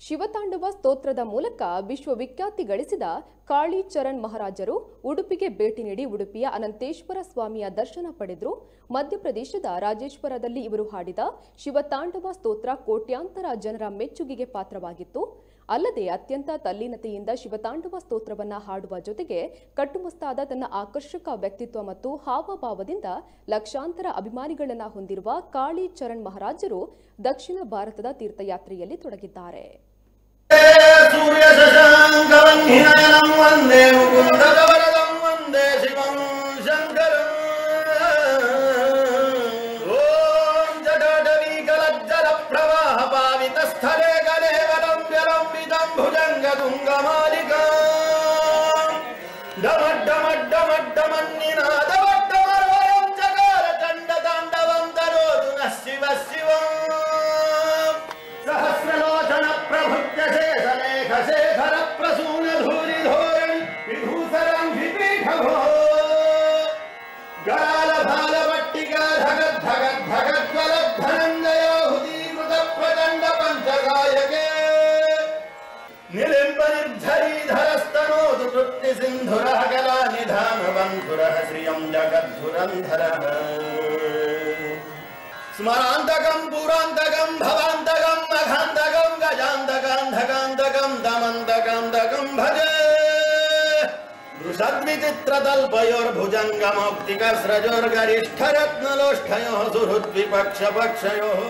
ಶಿವತಾಂಡವ ಸ್ತೋತ್ರದ ಮೂಲಕ ವಿಶ್ವವಿಖ್ಯಾತಿ ಗಳಿಸಿದ ಕಾಳಿ ಚರಣ್ ಮಹಾರಾಜರು ಉಡುಪಿಗೆ ಭೇಟಿ ನೀಡಿ ಉಡುಪಿಯ ಅನಂತೇಶ್ವರ ಸ್ವಾಮಿಯ ದರ್ಶನ ಪಡೆದರು. ಮಧ್ಯಪ್ರದೇಶದ ರಾಜೇಶ್ವರದಲ್ಲಿ ಇವರು ಹಾಡಿದ ಶಿವತಾಂಡವ ಸ್ತೋತ್ರ ಕೋಟ್ಯಾಂತರ ಜನರ ಮೆಚ್ಚುಗೆಗೆ ಪಾತ್ರವಾಗಿತ್ತು. ಅಲ್ಲದೆ ಅತ್ಯಂತ ತಲ್ಲೀನತೆಯಿಂದ ಶಿವತಾಂಡವ ಸ್ತೋತ್ರವನ್ನ ಹಾಡುವ ಜೊತೆಗೆ ಕಟ್ಟುಮಸ್ತಾದ ತನ್ನ ಆಕರ್ಷಕ ವ್ಯಕ್ತಿತ್ವ ಮತ್ತು ಹಾವಭಾವದಿಂದ ಲಕ್ಷಾಂತರ ಅಭಿಮಾನಿಗಳನ್ನ ಹೊಂದಿರುವ ಕಾಳಿ ಚರಣ್ ಮಹಾರಾಜರು ದಕ್ಷಿಣ ಭಾರತದ ತೀರ್ಥಯಾತ್ರೆಯಲ್ಲಿ ತೊಡಗಿದ್ದಾರೆ. स्मरांतकं पुरांतकं भवांतकं मघांतकं गजांतकांधकांतकं दमंतकांतकं भजे वृषद्विचित्रतल्पयोर्भुजंगमौक्तिकस्रजोर्गरिष्ठरत्नलोष्ठयोः सुहृद्विपक्षपक्षयोः